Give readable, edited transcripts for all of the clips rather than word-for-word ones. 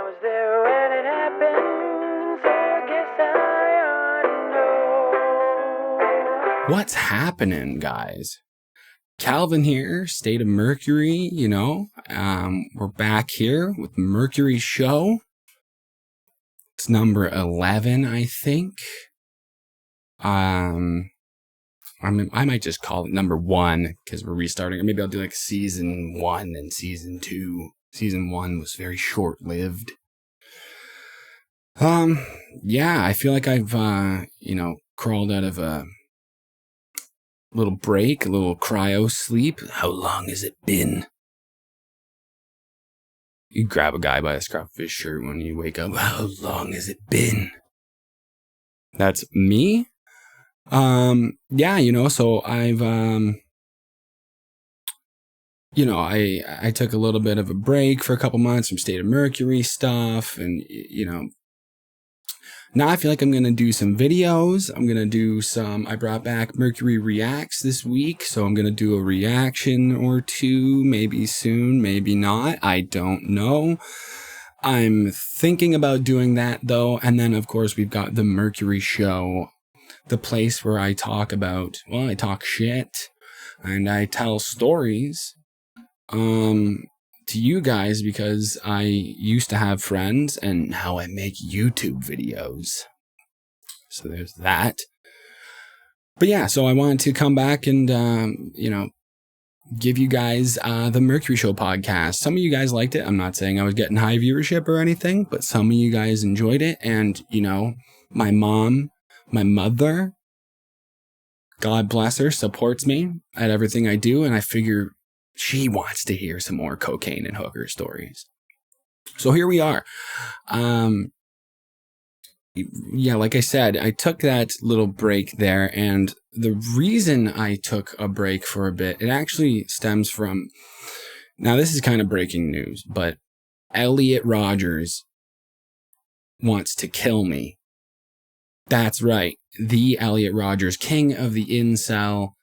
was there when it happened, so I guess I ought to know. What's happening, guys? Calvin here, State of Mercury, we're back here with Mercury show. It's number 11, I think. I might just call it number 1 because we're restarting, or maybe I'll do like season 1 and season 2. Season 1 was very short-lived. I feel like I've, crawled out of a little break, a little cryo sleep. How long has it been? You grab a guy by the scruff of his shirt when you wake up. How long has it been? That's me. So I've, I took a little bit of a break for a couple months from State of Mercury stuff. And, now I feel like I'm going to do some videos. I brought back Mercury Reacts this week. So I'm going to do a reaction or two, maybe soon, maybe not. I don't know. I'm thinking about doing that though. And then of course we've got the Mercury show, the place where I talk shit and I tell stories, to you guys because I used to have friends and now I make YouTube videos. So there's that. But yeah, so I wanted to come back and, give you guys the Mercury Show podcast. Some of you guys liked it. I'm not saying I was getting high viewership or anything, but some of you guys enjoyed it. And, my mother, God bless her, supports me at everything I do. And I figure she wants to hear some more cocaine and hooker stories. So here we are. Like I said, I took that little break there. And the reason I took a break for a bit, it actually stems from, now this is kind of breaking news, but Elliot Rogers wants to kill me. That's right. The Elliot Rogers, king of the incel,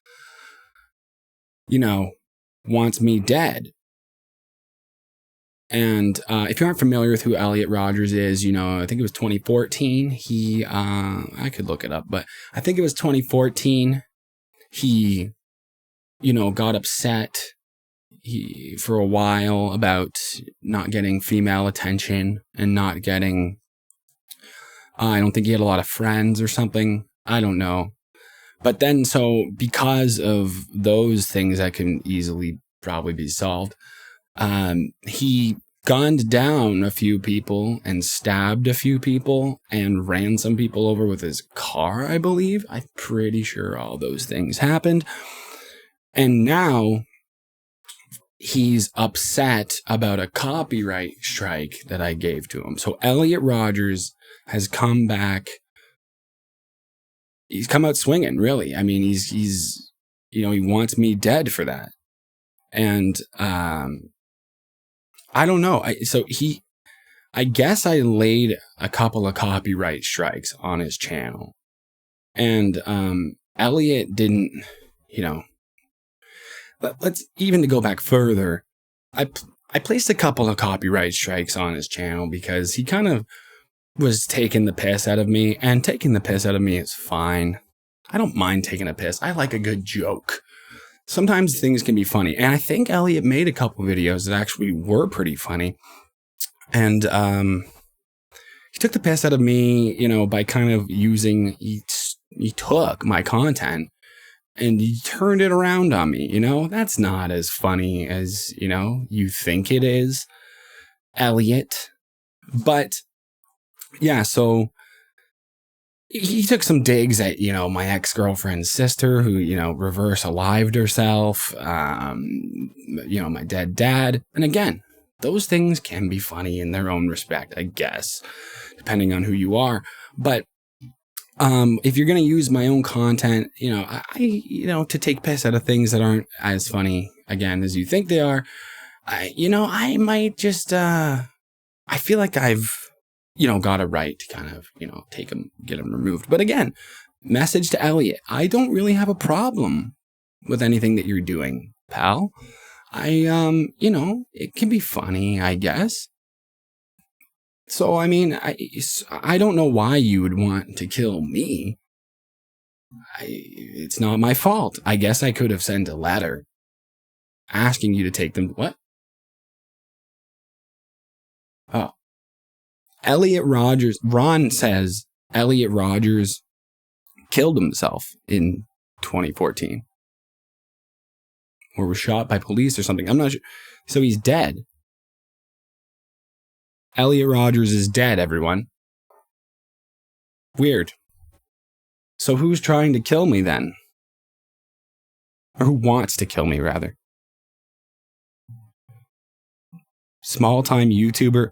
wants me dead. And if you aren't familiar with who Elliot Rogers is, I think it was 2014. I could look it up, but I think it was 2014. He, got upset for a while about not getting female attention and not getting, I don't think he had a lot of friends or something. I don't know. But then, so because of those things that can easily probably be solved, he gunned down a few people and stabbed a few people and ran some people over with his car, I believe. I'm pretty sure all those things happened. And now he's upset about a copyright strike that I gave to him. So Elliot Rogers has come back. He's come out swinging, really. I mean, he's he wants me dead for that. And, I don't know. I guess I laid a couple of copyright strikes on his channel. And, Elliot didn't, but let's even to go back further. I placed a couple of copyright strikes on his channel because he kind of was taking the piss out of me, and taking the piss out of me is fine. I don't mind taking a piss. I like a good joke. Sometimes things can be funny. And I think Elliot made a couple videos that actually were pretty funny. And he took the piss out of me, by kind of using, he took my content and he turned it around on me. That's not as funny as, you think it is, Elliot. But yeah, so he took some digs at, my ex-girlfriend's sister who, reverse alived herself, my dead dad. And again, those things can be funny in their own respect, I guess, depending on who you are. But if you're going to use my own content, to take piss out of things that aren't as funny, again, as you think they are, I might just, I feel like I've, got a right to kind of, take them, get them removed. But again, message to Elliot, I don't really have a problem with anything that you're doing, pal. It can be funny, I guess. So, I mean, I don't know why you would want to kill me. It's not my fault. I guess I could have sent a letter asking you to take them. What? Oh. Elliot Rogers. Ron says Elliot Rogers killed himself in 2014. Or was shot by police or something. I'm not sure. So he's dead. Elliot Rogers is dead, everyone. Weird. So who's trying to kill me then? Or who wants to kill me, rather? Small-time YouTuber.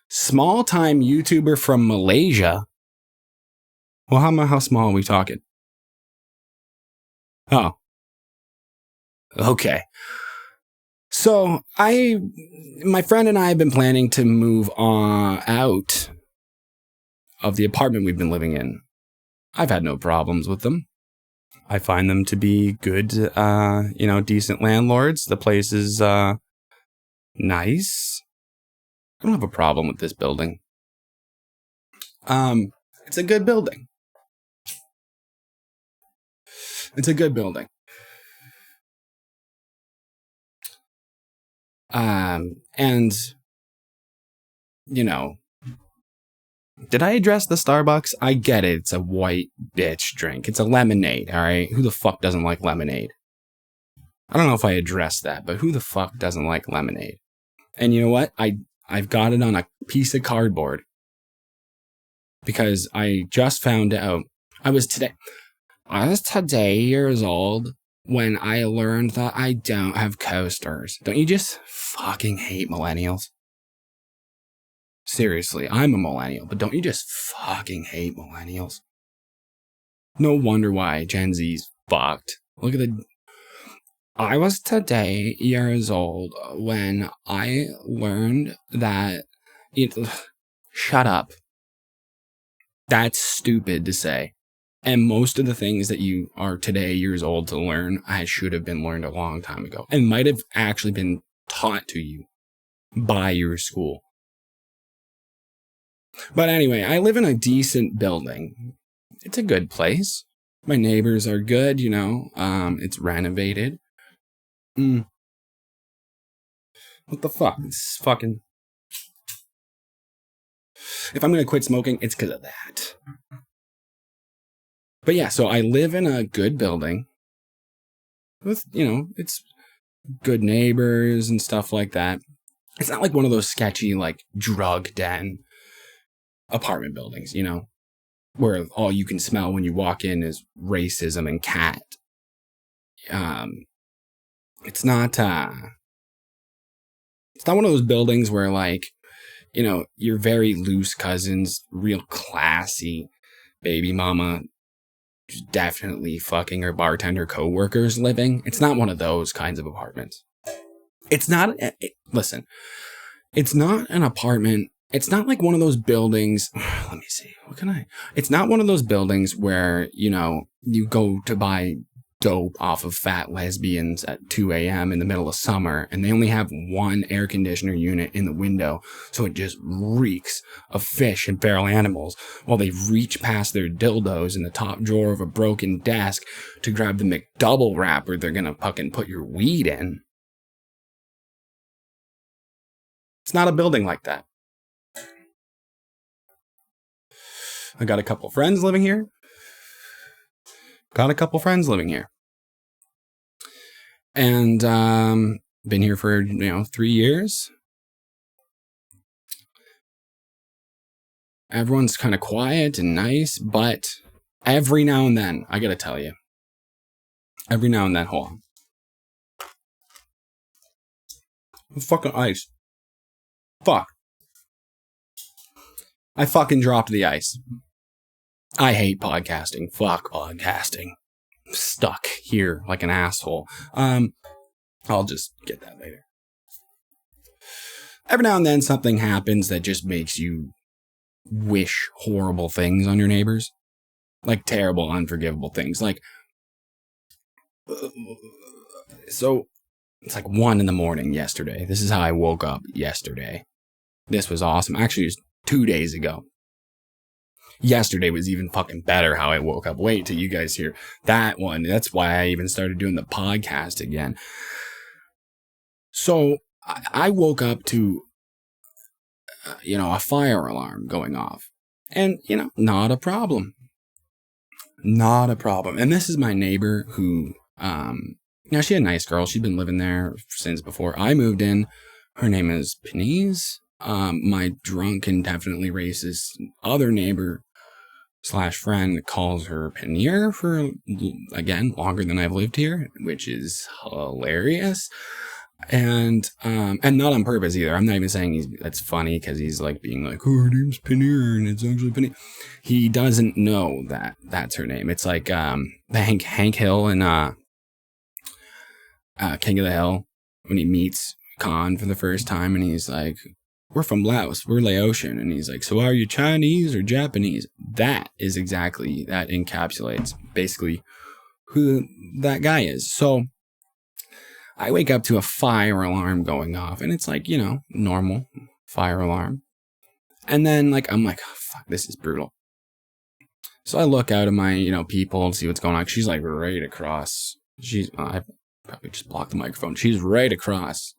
Small-time YouTuber from Malaysia. Well, how small are we talking? Oh. Okay. So, my friend and I have been planning to move out of the apartment we've been living in. I've had no problems with them. I find them to be good, decent landlords. The place is, nice. I don't have a problem with this building. It's a good building. It's a good building. And, did I address the Starbucks? I get it. It's a white bitch drink. It's a lemonade, all right? Who the fuck doesn't like lemonade? I don't know if I addressed that, but who the fuck doesn't like lemonade? And you know what? I've got it on a piece of cardboard. Because I just found out. I was today years old when I learned that I don't have coasters. Don't you just fucking hate millennials? Seriously, I'm a millennial, but don't you just fucking hate millennials? No wonder why Gen Z's fucked. Look at I was today years old when I learned that shut up. That's stupid to say. And most of the things that you are today years old to learn, I should have been learned a long time ago. And might have actually been taught to you by your school. But anyway, I live in a decent building. It's a good place. My neighbors are good, it's renovated. What the fuck? It's fucking... If I'm going to quit smoking, it's because of that. But yeah, so I live in a good building with, it's good neighbors and stuff like that. It's not like one of those sketchy, drug den apartment buildings, where all you can smell when you walk in is racism and cat. It's not one of those buildings where, your very loose cousins, real classy baby mama, definitely fucking her bartender co-workers living. It's not one of those kinds of apartments. It's not, listen, it's not an apartment. It's not like one of those buildings. Let me see. It's not one of those buildings where, you go to buy dope off of fat lesbians at 2 a.m. in the middle of summer, and they only have one air conditioner unit in the window, so it just reeks of fish and feral animals while they reach past their dildos in the top drawer of a broken desk to grab the McDouble wrapper they're gonna fucking put your weed in. It's not a building like that. I got a couple friends living here. And been here for 3 years. Everyone's kind of quiet and nice, but every now and then, I gotta tell you, hold on. Fucking ice. Fuck. I fucking dropped the ice. I hate podcasting. Fuck podcasting. I'm stuck here like an asshole. I'll just get that later. Every now and then something happens that just makes you wish horrible things on your neighbors. Like terrible, unforgivable things. So it's 1 a.m. yesterday. This is how I woke up yesterday. This was awesome. Actually, 2 days ago. Yesterday was even fucking better how I woke up. Wait till you guys hear that one. That's why I even started doing the podcast again. So I woke up to, a fire alarm going off. And, not a problem. Not a problem. And this is my neighbor who, she's a nice girl. She'd been living there since before I moved in. Her name is Penise. My drunk and definitely racist other neighbor / friend calls her Penier for, again, longer than I've lived here, which is hilarious. And not on purpose either. I'm not even saying that's funny because he's like being like, oh, her name's Penier and it's actually Penier. He doesn't know that that's her name. It's like, Hank Hill in, King of the Hill, when he meets Khan for the first time and he's like, we're from Laos, we're Laotian. And he's like, so are you Chinese or Japanese? That encapsulates basically who that guy is. So I wake up to a fire alarm going off and it's like, normal fire alarm. And then I'm like, oh, fuck, this is brutal. So I look out at my, people to see what's going on. She's like right across. I probably just blocked the microphone. She's right across,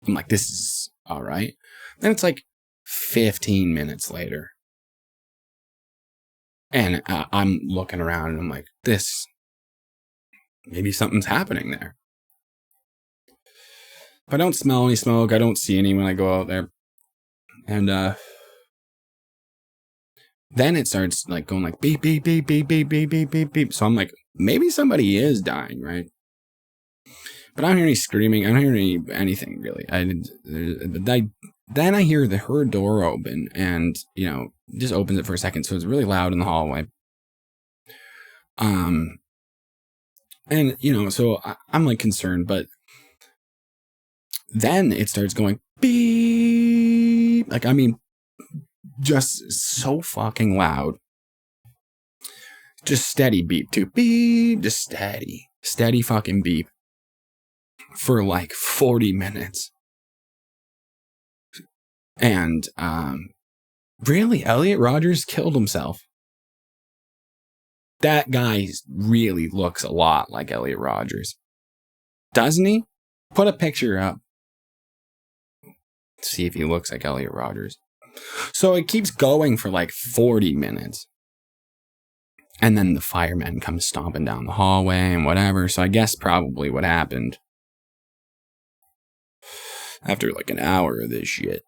I'm like, this is all right. Then it's like 15 minutes later. And I'm looking around and I'm like, maybe something's happening there. But I don't smell any smoke. I don't see any when I go out there. And then it starts going like beep, beep, beep, beep, beep, beep, beep, beep, beep. So I'm like, maybe somebody is dying, right? But I don't hear any screaming. I don't hear anything really. Then I hear her door open and, just opens it for a second. So it's really loud in the hallway. And, so I'm concerned, but then it starts going beep. Just so fucking loud. Just steady beep too. Beep. Just steady fucking beep. For 40 minutes. And, really, Elliot Rogers killed himself. That guy really looks a lot like Elliot Rogers. Doesn't he? Put a picture up. See if he looks like Elliot Rogers. So it keeps going for 40 minutes. And then the firemen come stomping down the hallway and whatever. So I guess probably what happened after an hour of this shit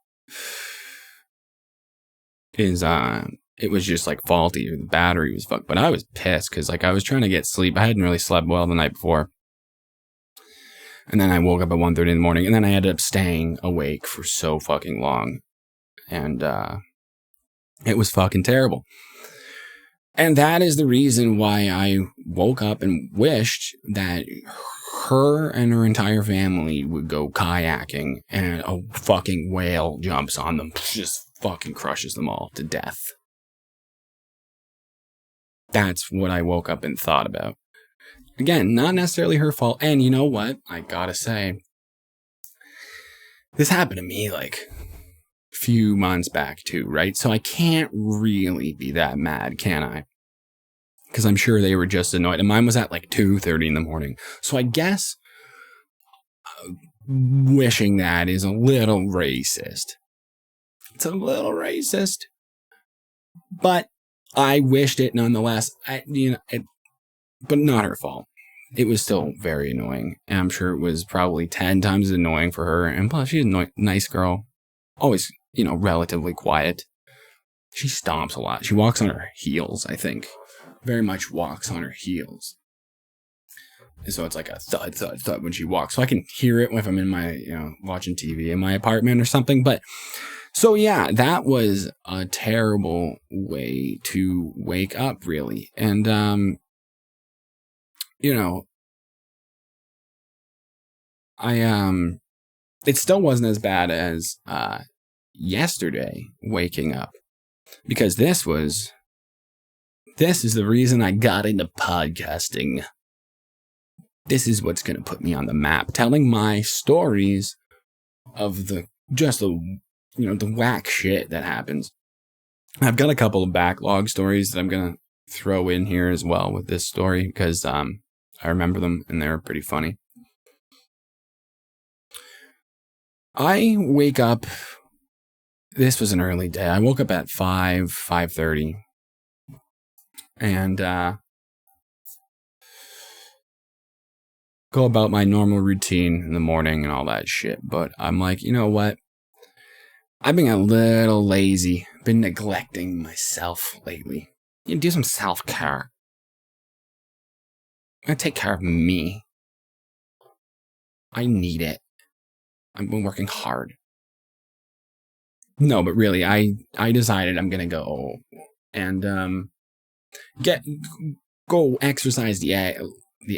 is it was just faulty. The battery was fucked. But I was pissed because I was trying to get sleep. I hadn't really slept well the night before. And then I woke up at 1:30 in the morning and then I ended up staying awake for so fucking long. And it was fucking terrible. And that is the reason why I woke up and wished that her and her entire family would go kayaking and a fucking whale jumps on them, just fucking crushes them all to death. That's what I woke up and thought about. Again, not necessarily her fault. And you know what? I gotta say, this happened to me a few months back too, right? So I can't really be that mad, can I? Because I'm sure they were just annoyed. And mine was at 2:30 in the morning. So I guess wishing that is a little racist. It's a little racist. But I wished it nonetheless. But not her fault. It was still very annoying. And I'm sure it was probably 10 times as annoying for her. And plus, she's a nice girl. Always, relatively quiet. She stomps a lot. She walks on her heels, I think. Very much walks on her heels. And so it's a thud, thud, thud when she walks. So I can hear it if I'm in my, watching TV in my apartment or something. But so yeah, that was a terrible way to wake up, really. And, it still wasn't as bad as, yesterday waking up, because this is the reason I got into podcasting. This is what's going to put me on the map, telling my stories of the the whack shit that happens. I've got a couple of backlog stories that I'm going to throw in here as well with this story because I remember them and they're pretty funny. I wake up. This was an early day. I woke up at 5:30. And go about my normal routine in the morning and all that shit. But I'm like, you know what? I've been a little lazy. Been neglecting myself lately. You do some self-care. I'm gonna take care of me. I need it. I've been working hard. No, but really, I decided I'm gonna go and go exercise the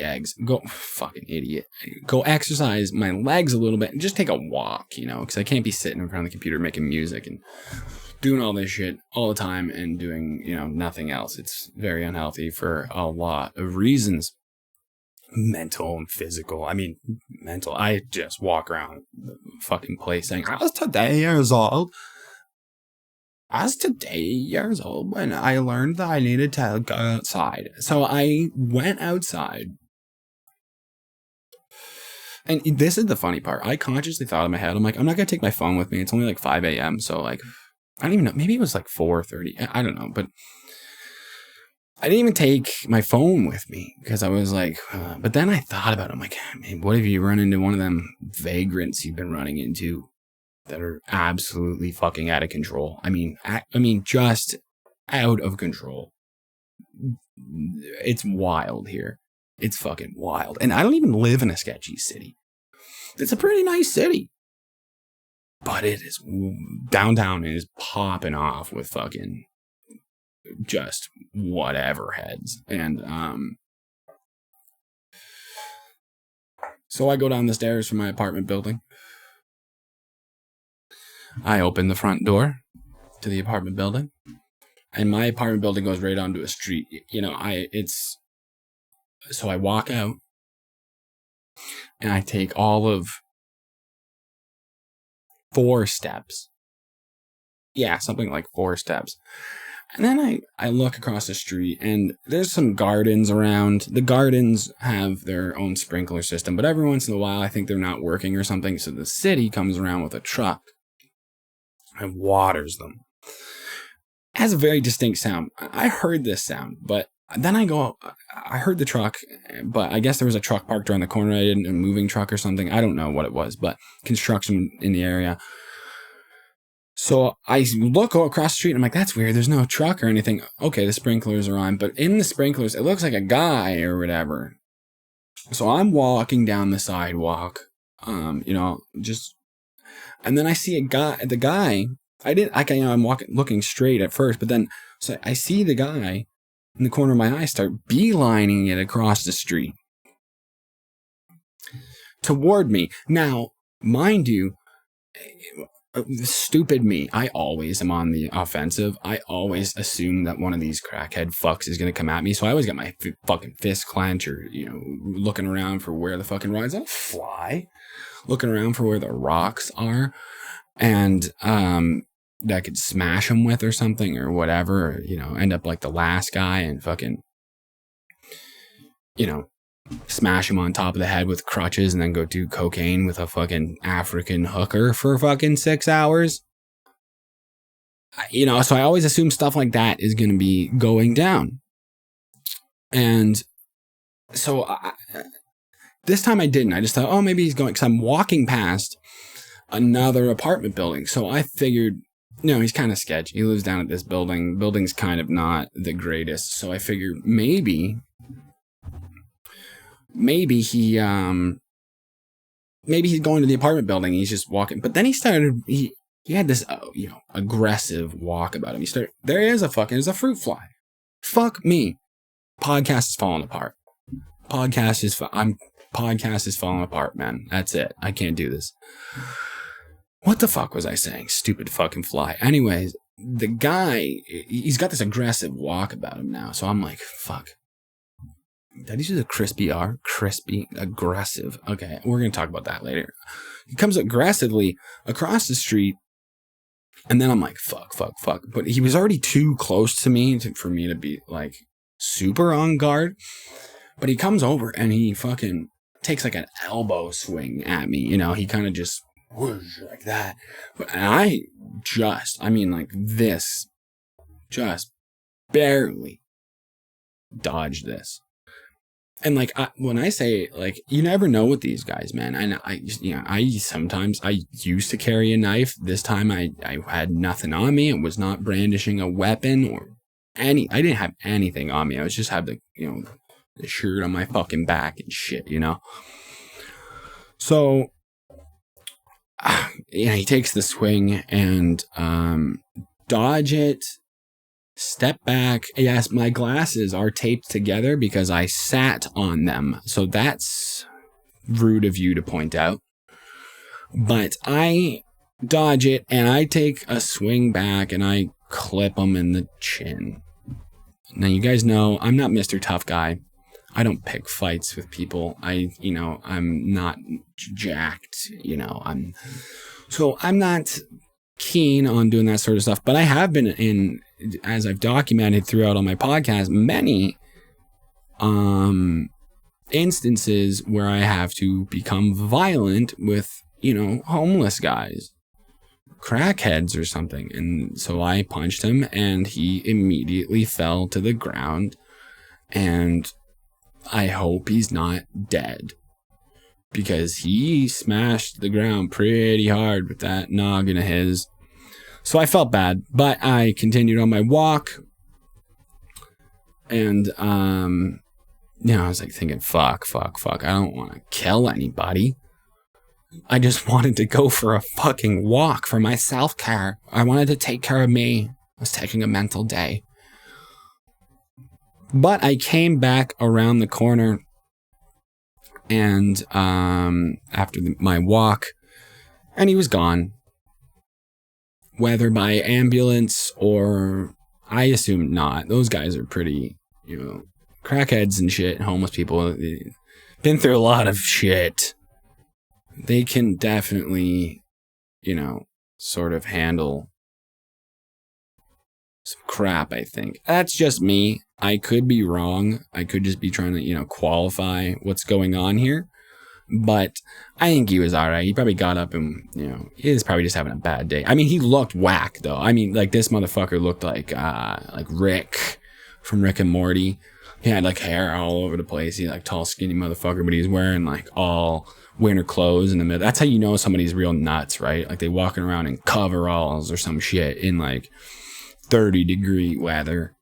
eggs. Go fucking idiot. Go exercise my legs a little bit and just take a walk, because I can't be sitting in front of the computer making music and doing all this shit all the time and doing, nothing else. It's very unhealthy for a lot of reasons. Mental and physical. I mean, mental. I just walk around the fucking place saying, I was today years old when I learned that I needed to go outside. So I went outside. And this is the funny part. I consciously thought in my head, I'm like, I'm not going to take my phone with me. It's only like 5 a.m. So like, I don't even know. Maybe it was like 4:30. I don't know. But I didn't even take my phone with me because I was like, but then I thought about it. I'm like, man, what if you run into one of them vagrants you've been running into that are absolutely fucking out of control? I mean, just out of control. It's wild here. It's fucking wild. And I don't even live in a sketchy city. It's a pretty nice city. But it is, downtown is popping off with fucking just whatever heads. And so I go down the stairs from my apartment building. I open the front door to the apartment building. And my apartment building goes right onto a street. So I walk out and I take all of 4 steps. Yeah, something like 4 steps. And then I look across the street and there's some gardens around. The gardens have their own sprinkler system, but every once in a while I think they're not working or something. So the city comes around with a truck and waters them. It has a very distinct sound. I heard this sound, but then I heard the truck, but I guess there was a truck parked around the corner. A moving truck or something. I don't know what it was, but construction in the area. So I look across the street and I'm like, that's weird. There's no truck or anything. Okay, the sprinklers are on, but in the sprinklers, it looks like a guy or whatever. So I'm walking down the sidewalk, and then I see the guy. I'm looking straight at first, but then so I see the guy in the corner of my eye start beelining it across the street toward me. Now, mind you, stupid me, I always am on the offensive. I always assume that one of these crackhead fucks is going to come at me. So I always got my fucking fist clenched or, looking around for where the fucking rocks don't fly. Looking around for where the rocks are. And, that I could smash him with or something or whatever, or, end up like the last guy and fucking, smash him on top of the head with crutches and then go do cocaine with a fucking African hooker for fucking 6 hours. So I always assume stuff like that is going to be going down. And so this time I didn't. I just thought, oh, maybe he's going, because I'm walking past another apartment building. So I figured, he's kind of sketchy. He lives down at this building. The building's kind of not the greatest. So I figured maybe he's going to the apartment building. He's just walking. But then he had this, aggressive walk about him. There's a fruit fly. Fuck me. Podcast is falling apart. Podcast is falling apart, man. That's it. I can't do this. What the fuck was I saying? Stupid fucking fly. Anyways, the guy, he's got this aggressive walk about him now. So I'm like, fuck. Did I use a crispy R? Crispy, aggressive. Okay, we're going to talk about that later. He comes aggressively across the street And then I'm like, fuck. But he was already too close to me for me to be like super on guard. But he comes over and he fucking takes like an elbow swing at me. You know, he kind of just whoosh, like that. And I mean, like this, just barely dodged this. And like, when I say, like, you never know with these guys, man. And I used to carry a knife. This time I had nothing on me. It was not brandishing a weapon or I didn't have anything on me. I was just had the shirt on my fucking back and shit, you know? So, he takes the swing and, dodge it. Step back. Yes, my glasses are taped together because I sat on them. So that's rude of you to point out. But I dodge it and I take a swing back and I clip him in the chin. Now, you guys know I'm not Mr. Tough Guy. I don't pick fights with people. I'm not jacked, I'm not keen on doing that sort of stuff, but I have been in, as I've documented throughout on my podcast, many instances where I have to become violent with, homeless guys, crackheads or something. And so I punched him and he immediately fell to the ground, and I hope he's not dead because he smashed the ground pretty hard with that noggin of his. So I felt bad, but I continued on my walk. And, I was like thinking, fuck. I don't want to kill anybody. I just wanted to go for a fucking walk for my self-care. I wanted to take care of me. I was taking a mental day. But I came back around the corner and after my walk, and he was gone. Whether by ambulance or, I assume not. Those guys are pretty, crackheads and shit, homeless people. They've been through a lot of shit. They can definitely, sort of handle some crap, I think. That's just me. I could be wrong. I could just be trying to, qualify what's going on here. But I think he was all right. He probably got up and, he was probably just having a bad day. I mean, he looked whack, though. I mean, like, this motherfucker looked like Rick from Rick and Morty. He had, like, hair all over the place. He, like, tall, skinny motherfucker, but he's wearing, like, all winter clothes in the middle. That's how you know somebody's real nuts, right? Like, they walking around in coveralls or some shit in, like, 30-degree weather.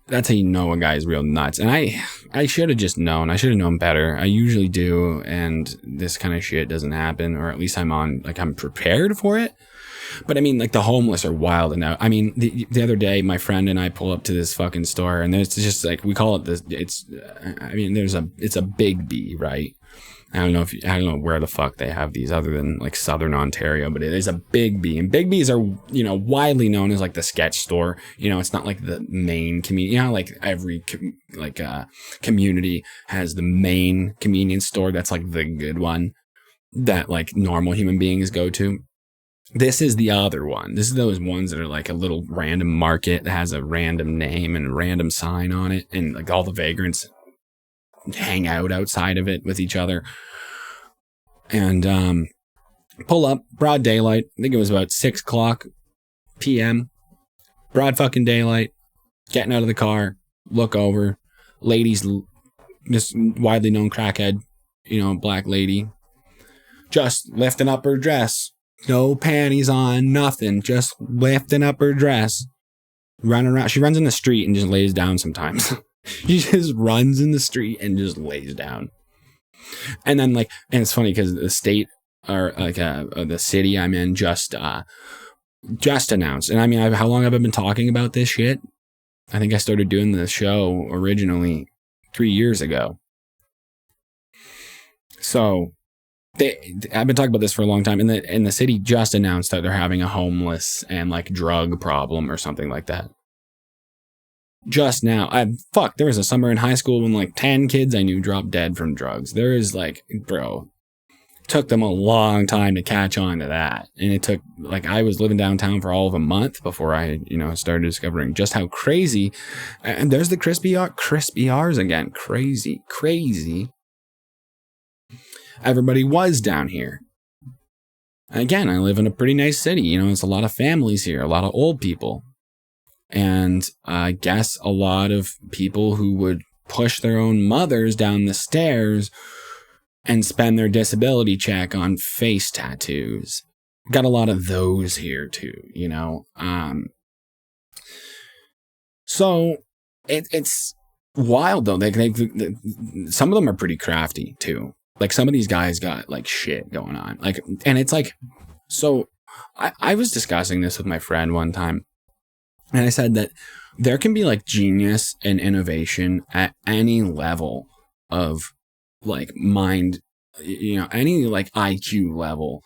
That's how you know a guy's real nuts. And I should have just known. I should have known better. I usually do, and this kind of shit doesn't happen, or at least I'm prepared for it. But I mean, like, the homeless are wild enough. I mean, the other day, my friend and I pull up to this fucking store, and there's just, like, we call it this. It's a Big B, right? I don't know where the fuck they have these other than, like, Southern Ontario, but it is a Big B. And Big Bs are, widely known as, like, the sketch store. It's not like the main community. Like, every, community has the main convenience store that's, like, the good one that, like, normal human beings go to. This is the other one. This is those ones that are, like, a little random market that has a random name and a random sign on it, and, like, all the vagrants hang out outside of it with each other. And pull up, broad daylight. I think it was about 6 o'clock p.m. Broad fucking daylight. Getting out of the car, look over. Ladies, just widely known crackhead, black lady, just lifting up her dress. No panties on, nothing. Just lifting up her dress. Running around. She runs in the street and just lays down sometimes. She just runs in the street and just lays down. And then, like, and it's funny because the state, or like the city I'm in, just announced. And I mean, how long have I been talking about this shit? I think I started doing the show originally 3 years ago. So I've been talking about this for a long time, and the city just announced that they're having a homeless and, like, drug problem or something like that. Just now. There was a summer in high school when, like, 10 kids I knew dropped dead from drugs. There is, like, bro, took them a long time to catch on to that. And it took, like, I was living downtown for all of a month before I, started discovering just how crazy. And there's the crispy R's again. Crazy everybody was down here. Again, I live in a pretty nice city. There's a lot of families here, a lot of old people. And I guess a lot of people who would push their own mothers down the stairs and spend their disability check on face tattoos. Got a lot of those here too, So it's wild though. Some of them are pretty crafty too. Like some of these guys got like shit going on. Like, and it's like, so I was discussing this with my friend one time, and I said that there can be like genius and innovation at any level of like mind, any like IQ level.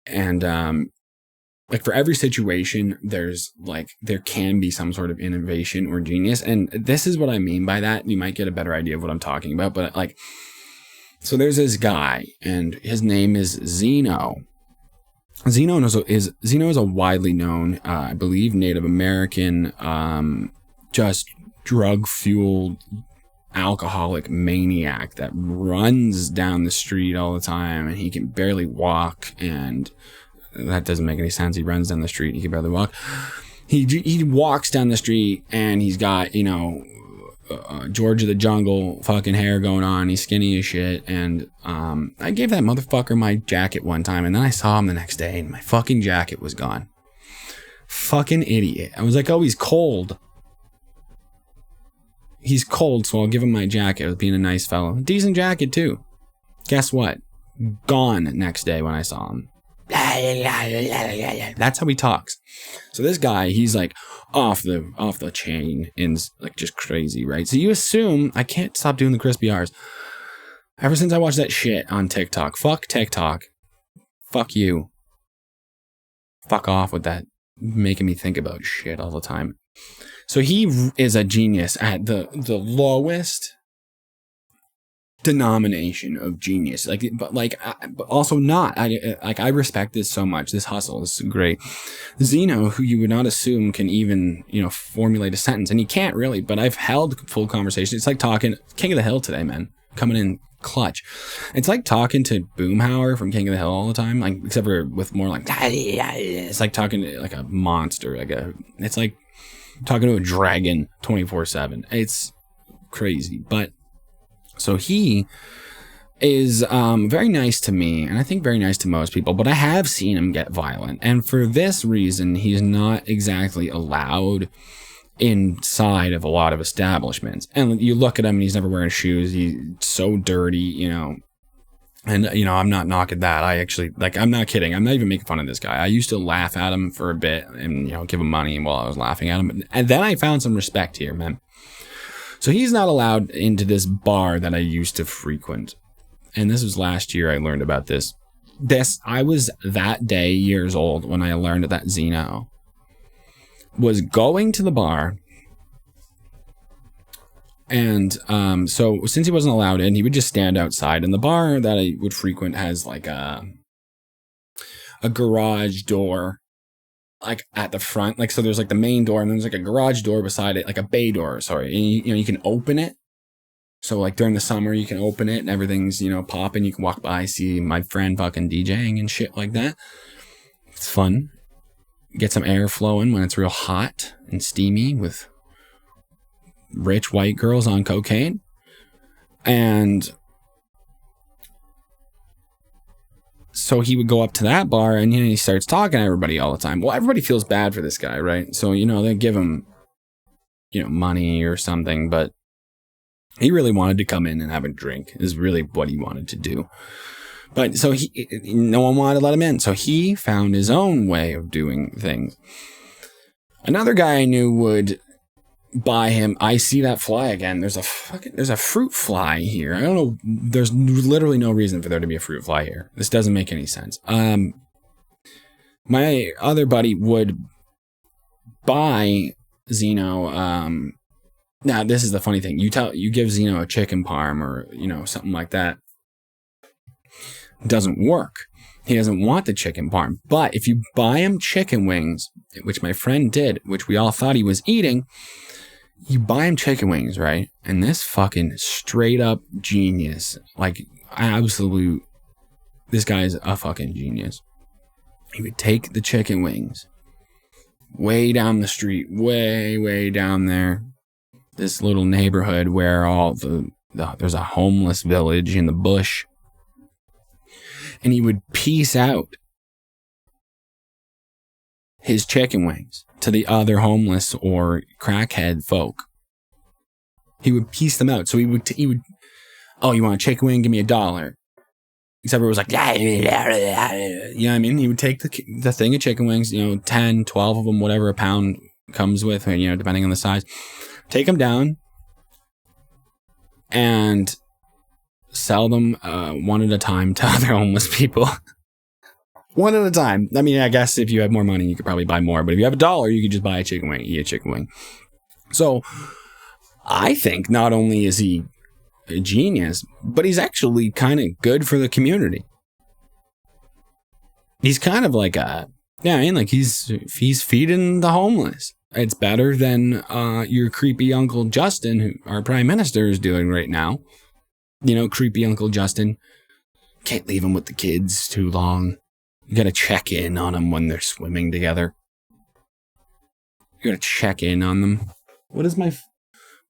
And like for every situation, there can be some sort of innovation or genius. And this is what I mean by that. You might get a better idea of what I'm talking about, but like, so there's this guy, and his name is Zeno. Zeno is a widely known, I believe, Native American, just drug-fueled alcoholic maniac that runs down the street all the time, and he can barely walk, and that doesn't make any sense. He runs down the street, he can barely walk. He walks down the street, and he's got, George of the Jungle fucking hair going on. He's skinny as shit. And I gave that motherfucker my jacket one time, and then I saw him the next day and my fucking jacket was gone. Fucking idiot. I was like, oh, he's cold. He's cold, so I'll give him my jacket. I was being a nice fellow. Decent jacket too. Guess what? Gone next day when I saw him. That's how he talks. So this guy, he's like off the chain and like just crazy, right? So you assume, I can't stop doing the crispy R's. Ever since I watched that shit on TikTok, fuck TikTok, fuck you, fuck off with that, making me think about shit all the time. So he is a genius at the lowest denomination of genius, but also not. I respect this so much. This hustle, this is great. Zeno, who you would not assume can even formulate a sentence, and he can't really. But I've held full conversations. It's like talking King of the Hill today, man, coming in clutch. It's like talking to Boomhauer from King of the Hill all the time, like except for with more like it's like talking to like a monster, it's like talking to a dragon 24/7. It's crazy, but. So he is very nice to me, and I think very nice to most people, but I have seen him get violent. And for this reason, he's not exactly allowed inside of a lot of establishments. And you look at him, and he's never wearing shoes. He's so dirty, And, I'm not knocking that. I actually, I'm not kidding. I'm not even making fun of this guy. I used to laugh at him for a bit and, give him money while I was laughing at him. And then I found some respect here, man. So he's not allowed into this bar that I used to frequent. And this was last year I learned about this. I was that day years old when I learned that Zeno was going to the bar. And so since he wasn't allowed in, he would just stand outside. And the bar that I would frequent has like a garage door. Like at the front, so there's like the main door and then there's like a garage door beside it, like a bay door, sorry. And you can open it. So like during the summer, you can open it and everything's, popping. You can walk by, see my friend fucking DJing and shit like that. It's fun. Get some air flowing when it's real hot and steamy with rich white girls on cocaine. And so he would go up to that bar and he starts talking to everybody all the time. Well, everybody feels bad for this guy, right? So, they give him, money or something, but he really wanted to come in and have a drink is really what he wanted to do. But so no one wanted to let him in. So he found his own way of doing things. Another guy I knew would buy him. I see that fly again. There's a fruit fly here. I don't know. There's literally no reason for there to be a fruit fly here. This doesn't make any sense. My other buddy would buy Zeno. Now this is the funny thing. You give Zeno a chicken parm or something like that. doesn't work. He doesn't want the chicken parm. But if you buy him chicken wings, which my friend did, which we all thought he was eating, you buy him chicken wings, right? And this fucking straight up genius, like absolute, this guy's a fucking genius. He would take the chicken wings way down the street, way down there, this little neighborhood where all there's a homeless village in the bush. And he would piece out his chicken wings to the other homeless or crackhead folk. He would piece them out. So he would, oh, you want a chicken wing? Give me $1. Except everyone was like, yeah, you know what I mean? He would take the thing of chicken wings, 10, 12 of them, whatever a pound comes with, depending on the size. Take them down and sell them one at a time to other homeless people. One at a time. I mean, I guess if you have more money, you could probably buy more. But if you have $1, you could just buy a chicken wing, eat a chicken wing. So I think not only is he a genius, but he's actually kind of good for the community. He's kind of like he's feeding the homeless. It's better than your creepy Uncle Justin, who our Prime Minister is doing right now. Creepy Uncle Justin. Can't leave him with the kids too long. You gotta check in on them when they're swimming together. You gotta check in on them. What does my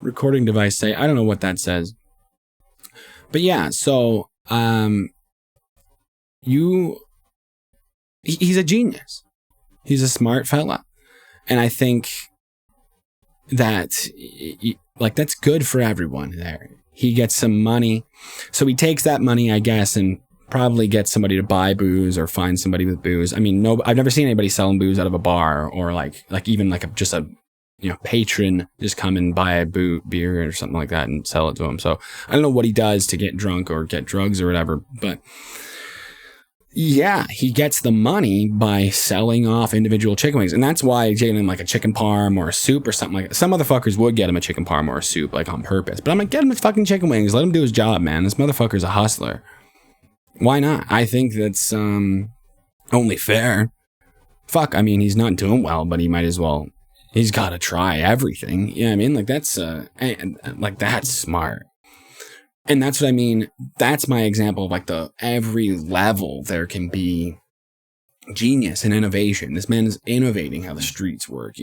recording device say? I don't know what that says. But yeah, so he's a genius. He's a smart fella. And I think that that's good for everyone there. He gets some money. So he takes that money, I guess, and probably gets somebody to buy booze or find somebody with booze. I mean, I've never seen anybody selling booze out of a bar or even just a patron just come and buy a beer or something like that and sell it to him. So I don't know what he does to get drunk or get drugs or whatever, but yeah, he gets the money by selling off individual chicken wings. And that's why getting him like a chicken parm or a soup or something like that. Some motherfuckers would get him a chicken parm or a soup like on purpose, but I'm like, get him a fucking chicken wings. Let him do his job, man. This motherfucker's a hustler. Why not? I think that's only fair. Fuck, I mean, he's not doing well, but he might as well. He's got to try everything. You know what I mean? That's smart. And that's what I mean. That's my example of every level there can be genius and innovation. This man is innovating how the streets work,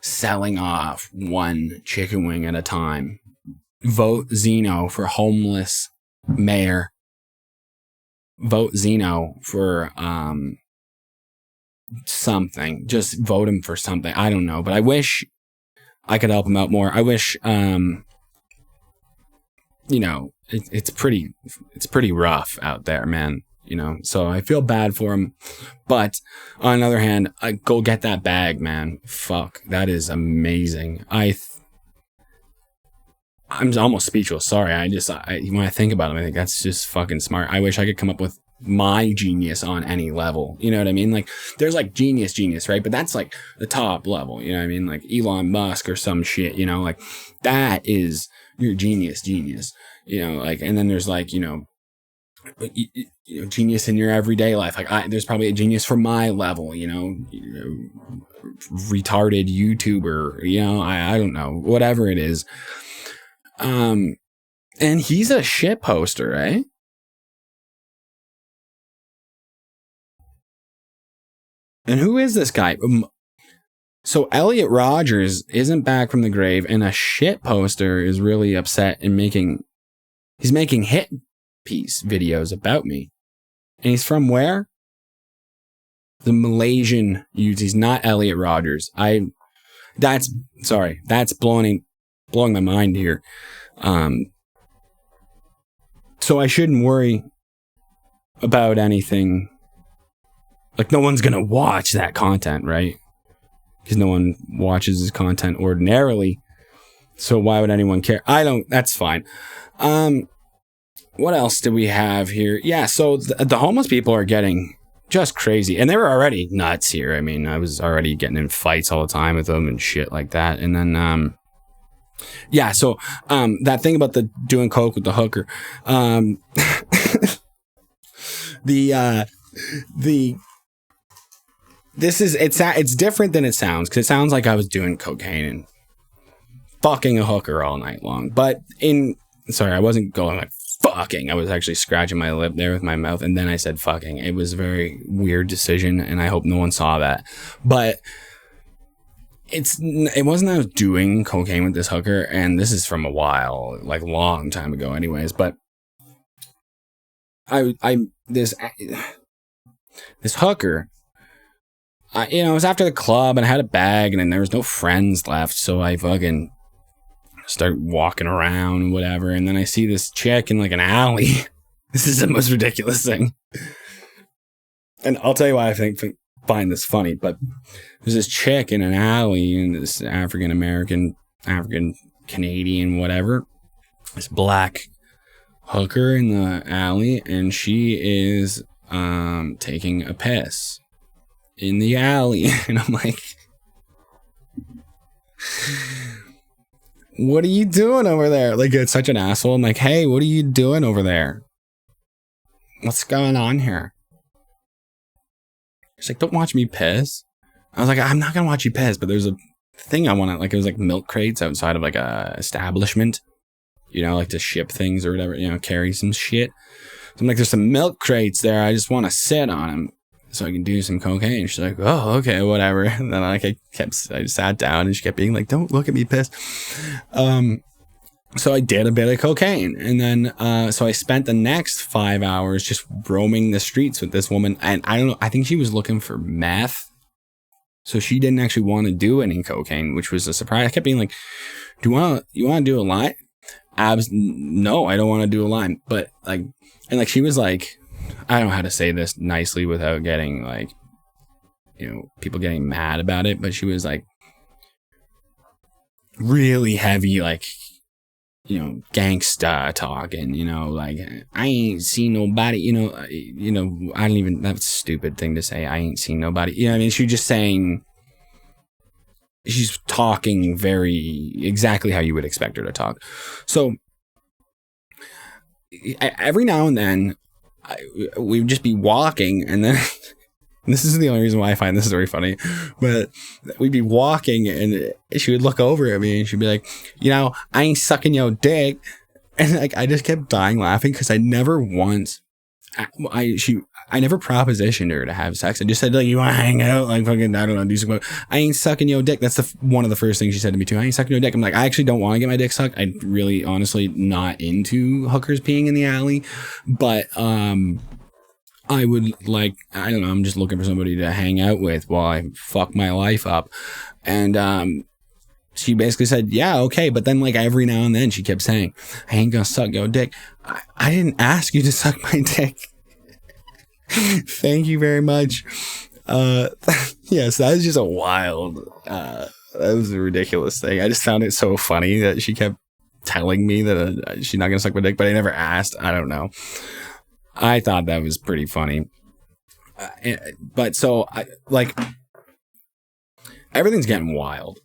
selling off one chicken wing at a time. Vote Zeno for homeless mayor. Vote Zeno for something. Just vote him for something. I don't know, but I wish I could help him out more. I wish it's pretty rough out there, man. So I feel bad for him. But on the other hand, I go get that bag, man. Fuck, that is amazing. I'm almost speechless. Sorry. When I think about it, I think that's just fucking smart. I wish I could come up with my genius on any level. You know what I mean? There's genius, right? But that's the top level. You know what I mean? Like Elon Musk or some shit, that is your genius. And then there's genius in your everyday life. There's probably a genius for my level, retarded YouTuber, I don't know, whatever it is. And he's a shit poster, right? And who is this guy? So Elliot Rogers isn't back from the grave, and a shit poster is really upset and he's making hit piece videos about me. And he's from where? The Malaysian youth. He's not Elliot Rogers. That's blowing my mind here. So I shouldn't worry about anything. No one's gonna watch that content, right? Because no one watches his content ordinarily. So why would anyone care? That's fine. What else do we have here? Yeah, so the homeless people are getting just crazy. And they were already nuts here. I mean, I was already getting in fights all the time with them and shit like that. And then, that thing about the doing coke with the hooker. It's different than it sounds, because it sounds like I was doing cocaine and fucking a hooker all night long. But I wasn't going like fucking. I was actually scratching my lip there with my mouth, and then I said fucking. It was a very weird decision, and I hope no one saw that. But it wasn't that I was doing cocaine with this hooker, and this is from a while, like long time ago anyways, but this hooker, it was after the club, and I had a bag, and then there was no friends left, so I fucking start walking around and whatever, and then I see this chick in like an alley. This is the most ridiculous thing. And I'll tell you why I find this funny, but there's this chick in an alley, and this African Canadian, whatever, this black hooker in the alley, and she is taking a piss in the alley. And I'm like, what are you doing over there? Like, it's such an asshole. I'm like, hey, what are you doing over there? What's going on here? She's like, don't watch me piss. I was like, I'm not gonna watch you piss, but there's a thing I want to, like, it was like milk crates outside of like a establishment, like to ship things or whatever, carry some shit. So I'm like, there's some milk crates there. I just want to sit on them so I can do some cocaine. She's like, oh, okay, whatever. And then I just sat down, and she kept being like, don't look at me piss. So I did a bit of cocaine, and then so I spent the next 5 hours just roaming the streets with this woman, and I don't know, I think she was looking for meth, so she didn't actually want to do any cocaine, which was a surprise. I kept being like, you want to do a line? No, I don't want to do a line. But she was like, I don't know how to say this nicely without getting like, people getting mad about it, but she was like really heavy, like, gangsta talking, like, I ain't seen nobody, I don't even, that's a stupid thing to say. I ain't seen nobody. I mean, she's just saying, she's talking very exactly how you would expect her to talk. So every now and then we'd just be walking, and then this is the only reason why I find this is very funny, but we'd be walking, and she would look over at me, and she'd be like, I ain't sucking your dick. And like, I just kept dying laughing, because I never once, I never propositioned her to have sex. I just said, like, you want to hang out? Like, fucking, I don't know, do some, I ain't sucking your dick. That's one of the first things she said to me too. I ain't sucking your dick. I'm like, I actually don't want to get my dick sucked. I really, honestly, not into hookers peeing in the alley, but, I would, like, I don't know, I'm just looking for somebody to hang out with while I fuck my life up. And she basically said, yeah, okay. But then, like, every now and then she kept saying, I ain't gonna suck your dick. I didn't ask you to suck my dick. Thank you very much. Yes, that was just a wild, that was a ridiculous thing. I just found it so funny that she kept telling me that she's not gonna suck my dick, but I never asked. I don't know. I thought that was pretty funny. But so, everything's getting wild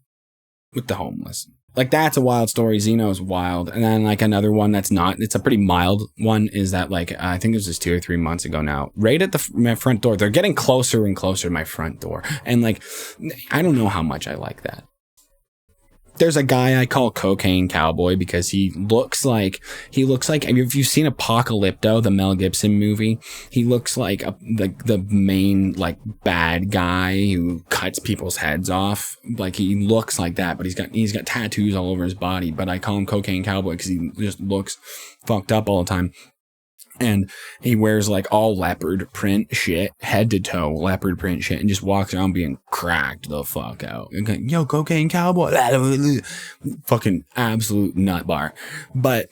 with the homeless. Like, that's a wild story. Zeno's wild. And then, like, another one that's not, it's a pretty mild one, is that, like, I think it was just 2 or 3 months ago now, right at my front door. They're getting closer and closer to my front door. And, like, I don't know how much I like that. There's a guy I call Cocaine Cowboy, because he looks like, if you've seen Apocalypto, the Mel Gibson movie, he looks like the main, like, bad guy who cuts people's heads off. Like, he looks like that, but he's got tattoos all over his body. But I call him Cocaine Cowboy because he just looks fucked up all the time. And he wears, like, all leopard print shit, head to toe leopard print shit, and just walks around being cracked the fuck out. And yo, Cocaine Cowboy. Fucking absolute nut bar. But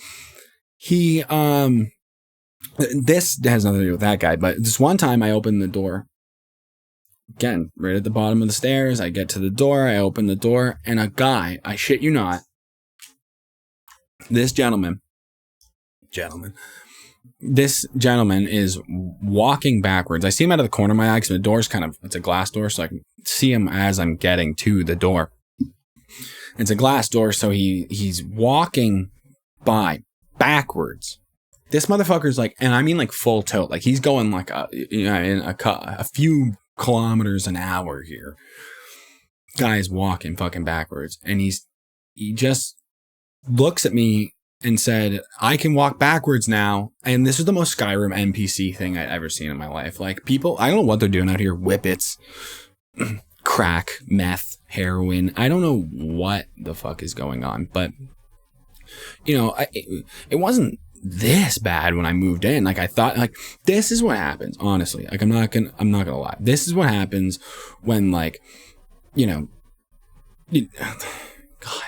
he, this has nothing to do with that guy, but this one time I opened the door. Again, right at the bottom of the stairs, I get to the door, I open the door, and a guy, I shit you not, this gentleman, this gentleman is walking backwards. I see him out of the corner of my eye, because the door's it's a glass door, so I can see him as I'm getting to the door. It's a glass door, so he's walking by backwards. This motherfucker's like, and I mean like full tilt. Like he's going like a few kilometers an hour here. Guy's walking fucking backwards. And he just looks at me and said, I can walk backwards now. And this is the most Skyrim NPC thing I've ever seen in my life. Like people, I don't know what they're doing out here. Whippets, crack, meth, heroin. I don't know what the fuck is going on. But, you know, it wasn't this bad when I moved in. Like I thought, like, this is what happens, honestly. Like I'm not gonna lie. This is what happens when, like, you know, God,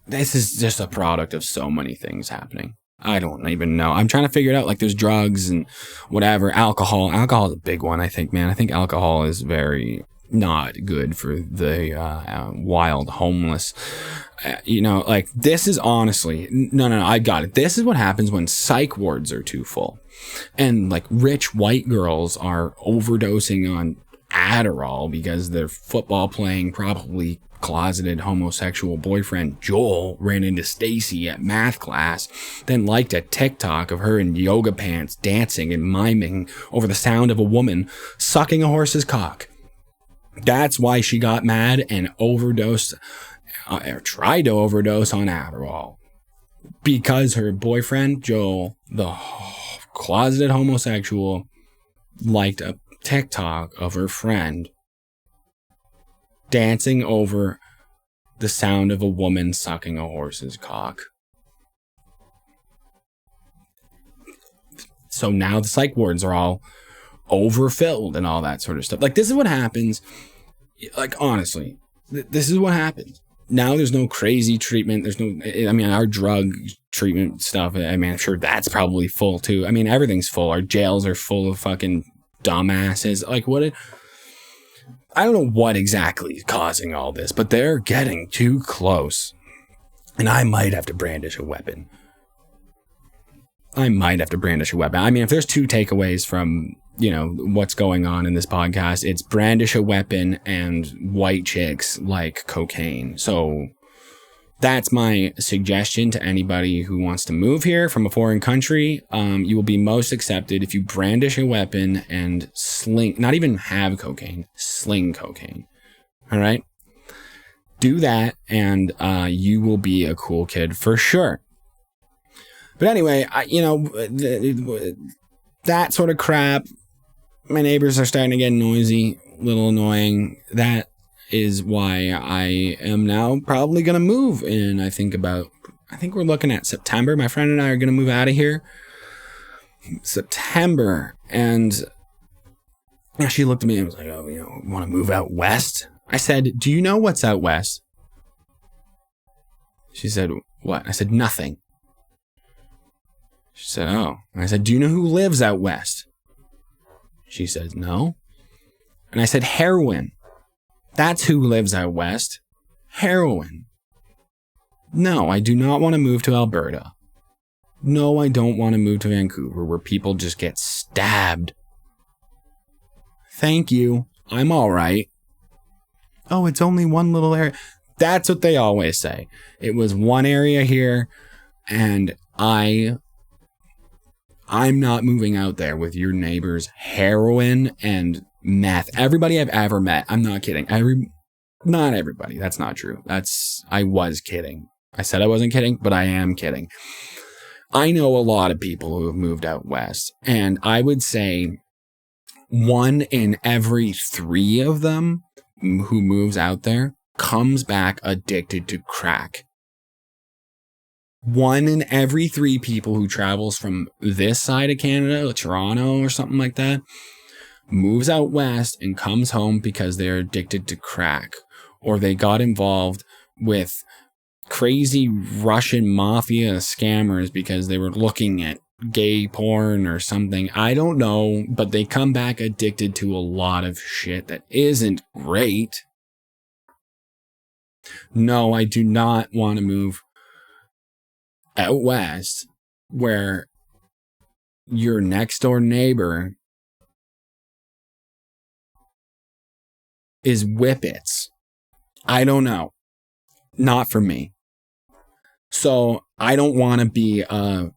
this is just a product of so many things happening. I don't even know. I'm trying to figure it out. Like there's drugs and whatever. Alcohol is a big one, I think, man. I think alcohol is very not good for the wild homeless. You know, like this is honestly, no, I got it. This is what happens when psych wards are too full. And like rich white girls are overdosing on Adderall because their football playing, probably closeted homosexual boyfriend Joel ran into Stacy at math class, then liked a TikTok of her in yoga pants dancing and miming over the sound of a woman sucking a horse's cock. That's why she got mad and overdosed, or tried to overdose on Adderall. Because her boyfriend Joel, the closeted homosexual, liked a TikTok of her friend dancing over the sound of a woman sucking a horse's cock. So now the psych wards are all overfilled and all that sort of stuff. Like this is what happens. Like honestly, this is what happens. Now there's no crazy treatment. There's no, I mean, our drug treatment stuff, I mean, I'm sure that's probably full too. I mean, everything's full. Our jails are full of fucking dumbasses. Like I don't know what exactly is causing all this, but they're getting too close. And I might have to brandish a weapon. I mean, if there's two takeaways from, you know, what's going on in this podcast, it's brandish a weapon and white chicks like cocaine. So that's my suggestion to anybody who wants to move here from a foreign country. You will be most accepted if you brandish a weapon and sling, not even have cocaine, sling cocaine. All right? Do that and you will be a cool kid for sure. But anyway, that sort of crap, my neighbors are starting to get noisy, a little annoying. That is why I am now probably going to move in, I think we're looking at September. My friend and I are going to move out of here. September. And she looked at me and was like, oh, you know, want to move out west? I said, do you know what's out west? She said, what? I said, nothing. She said, oh. And I said, do you know who lives out west? She said, no. And I said, heroin. That's who lives out west. Heroin. No, I do not want to move to Alberta. No, I don't want to move to Vancouver where people just get stabbed. Thank you. I'm all right. Oh, it's only one little area. That's what they always say. It was one area here, and I'm not moving out there with your neighbors' heroin and meth. Everybody I've ever met, I'm not kidding. Not everybody. That's not true. I was kidding. I said I wasn't kidding, but I am kidding. I know a lot of people who have moved out west, and I would say 1 in every 3 of them who moves out there comes back addicted to crack. 1 in every 3 people who travels from this side of Canada, Toronto or something like that, moves out west and comes home because they're addicted to crack, or they got involved with crazy Russian mafia scammers because they were looking at gay porn or something. I don't know, but they come back addicted to a lot of shit that isn't great. No, I do not want to move out west where your next door neighbor is whippets. I don't know. Not for me. So I don't want to be a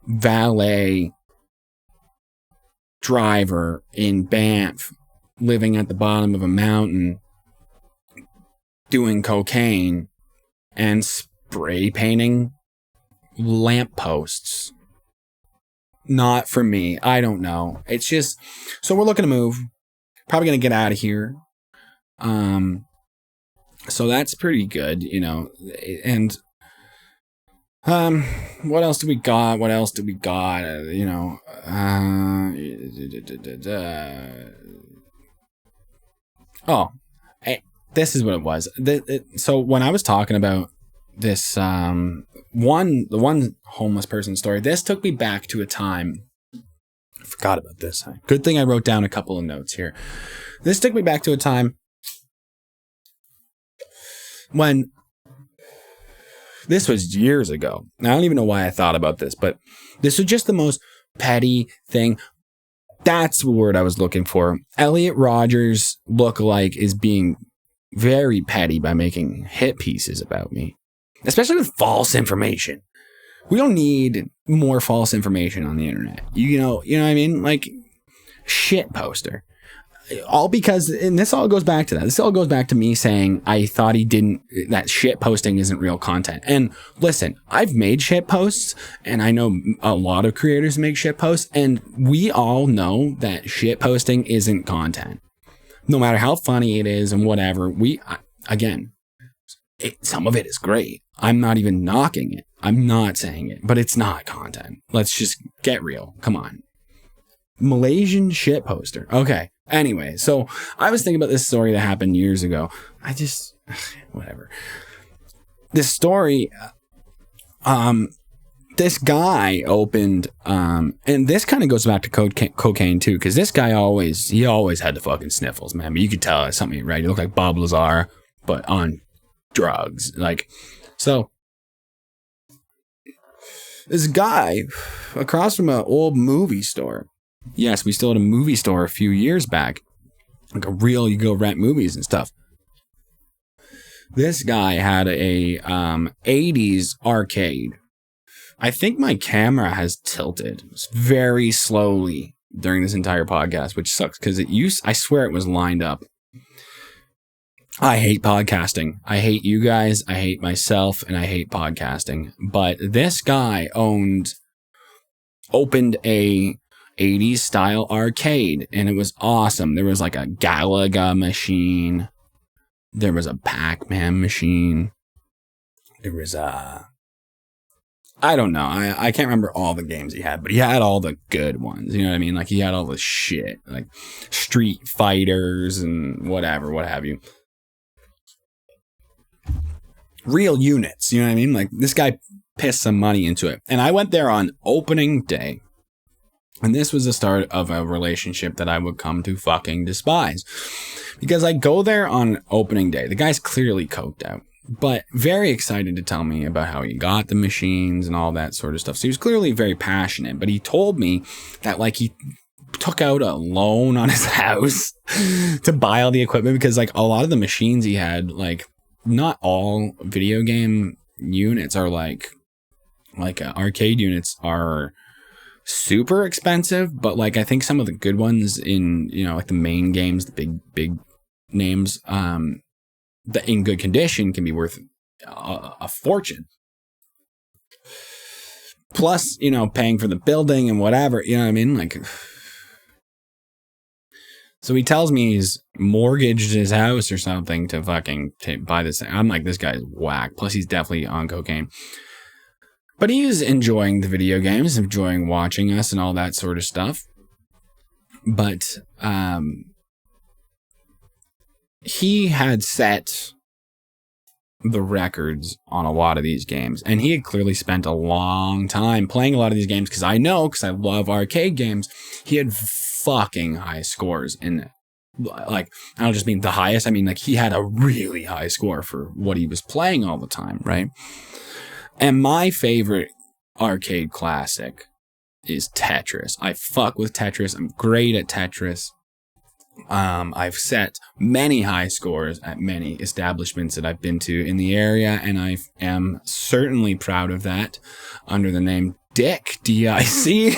valet driver in Banff, living at the bottom of a mountain, doing cocaine and spray painting lampposts. Not for me. I don't know. It's just, so we're looking to move. Probably going to get out of here. So that's pretty good, you know. And what else do we got? You know, this is what it was. So when I was talking about this, the one homeless person story, this took me back to a time. I forgot about this. Good thing I wrote down a couple of notes here. This took me back to a time when, this was years ago. I don't even know why I thought about this, but this was just the most petty thing. That's the word I was looking for. Elliot Rodgers lookalike is being very petty by making hit pieces about me, especially with false information. We don't need more false information on the internet. You know what I mean? Like, shit poster. All because, and this all goes back to that. This all goes back to me saying I thought that shit posting isn't real content. And listen, I've made shit posts, and I know a lot of creators make shit posts, and we all know that shit posting isn't content. No matter how funny it is and whatever, some of it is great. I'm not even knocking it. I'm not saying it, but it's not content. Let's just get real. Come on. Malaysian shit poster. Okay. Anyway, so I was thinking about this story that happened years ago. Whatever. This story, this guy opened, and this kind of goes back to cocaine too, because this guy always had the fucking sniffles, man. But you could tell something ain't right. He looked like Bob Lazar, but on drugs. Like, so this guy across from an old movie store. Yes, we still had a movie store a few years back. Like you go rent movies and stuff. This guy had a 80s arcade. I think my camera has tilted very slowly during this entire podcast, which sucks because I swear it was lined up. I hate podcasting. I hate you guys. I hate myself, and I hate podcasting. But this guy opened a 80s style arcade, and it was awesome. There was like a Galaga machine. There was a Pac-Man machine. There was I don't know. I can't remember all the games he had, but he had all the good ones. You know what I mean? Like, he had all the shit, like Street Fighters and whatever, what have you. Real units, you know what I mean? Like, this guy pissed some money into it. And I went there on opening day. And this was the start of a relationship that I would come to fucking despise. Because I go there on opening day. The guy's clearly coked out, but very excited to tell me about how he got the machines and all that sort of stuff. So he was clearly very passionate, but he told me that, like, he took out a loan on his house to buy all the equipment, because, like, a lot of the machines he had, like, not all video game units are like arcade units are super expensive, but, like, I think some of the good ones in, you know, like the main games, the big names, that in good condition can be worth a fortune. Plus, you know, paying for the building and whatever, you know what I mean? Like, so he tells me he's mortgaged his house or something to fucking buy this thing. I'm like, this guy's whack. Plus, he's definitely on cocaine. But he's enjoying the video games, enjoying watching us and all that sort of stuff. But he had set the records on a lot of these games. And he had clearly spent a long time playing a lot of these games, because I love arcade games. He had fucking high scores in, like, I don't just mean the highest. I mean, like, he had a really high score for what he was playing all the time, right? And my favorite arcade classic is Tetris. I fuck with Tetris. I'm great at Tetris. I've set many high scores at many establishments that I've been to in the area, and I am certainly proud of that, under the name Dick, D-I-C.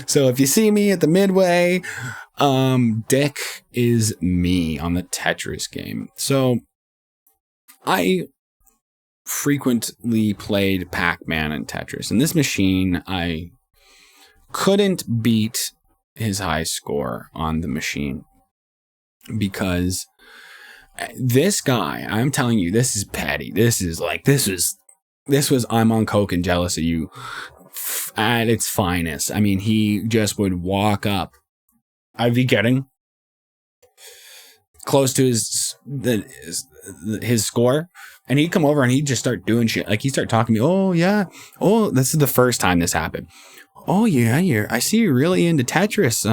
So if you see me at the Midway, Dick is me on the Tetris game. So I frequently played Pac-Man and Tetris. And this machine, I couldn't beat his high score on the machine because this guy, I'm telling you, this is petty. This was I'm on coke and jealous of you at its finest. I mean, he just would walk up. I'd be getting close to his score, and he'd come over and he'd just start doing shit. Like, he'd start talking to me. Oh yeah. Oh, this is the first time this happened. Oh yeah, I see you're really into Tetris.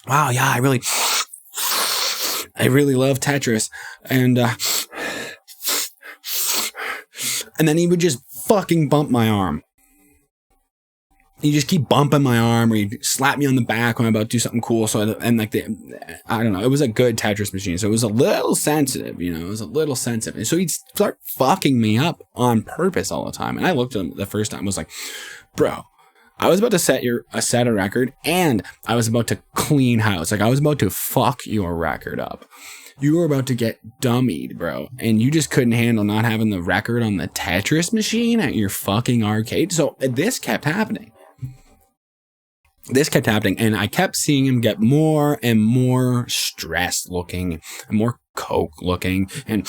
Wow, yeah, I really love Tetris. And then he would just fucking bump my arm. He'd just keep bumping my arm, or he'd slap me on the back when I'm about to do something cool. So, I don't know. It was a good Tetris machine. So it was a little sensitive, And so he'd start fucking me up on purpose all the time. And I looked at him the first time, was like, bro, I was about to set a record, and I was about to clean house. Like, I was about to fuck your record up. You were about to get dummied, bro. And you just couldn't handle not having the record on the Tetris machine at your fucking arcade. So this kept happening. And I kept seeing him get more and more stressed looking, and more coke looking, and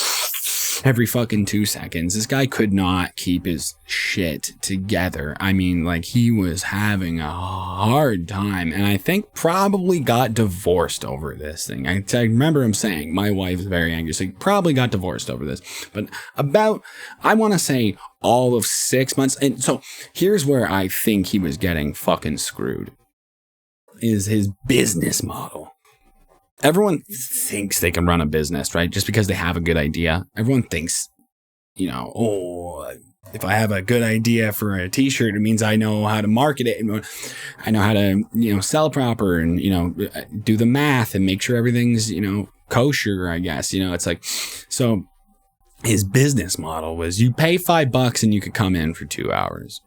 every fucking 2 seconds, this guy could not keep his shit together. I mean, like, he was having a hard time, and I think probably got divorced over this thing. I remember him saying, my wife is very angry, so he probably got divorced over this. But I want to say all of 6 months. And so here's where I think he was getting fucking screwed, is his business model. Everyone thinks they can run a business, right? Just because they have a good idea. Everyone thinks, if I have a good idea for a t-shirt, it means I know how to market it. And I know how to, sell proper and, do the math and make sure everything's, kosher, I guess. It's like, so his business model was you pay $5 and you could come in for 2 hours.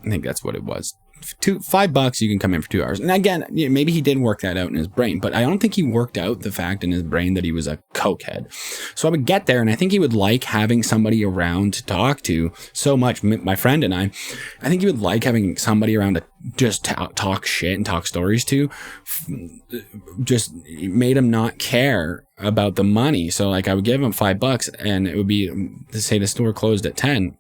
I think that's what it was. $5 you can come in for 2 hours. And again, maybe he did work that out in his brain, but I don't think he worked out the fact in his brain that he was a cokehead. So I would get there, and I think he would like having somebody around to talk to so much. My friend and I think he would like having somebody around to just talk shit and talk stories to. Just made him not care about the money. So like, I would give him $5 and it would be, to say the store closed at 10.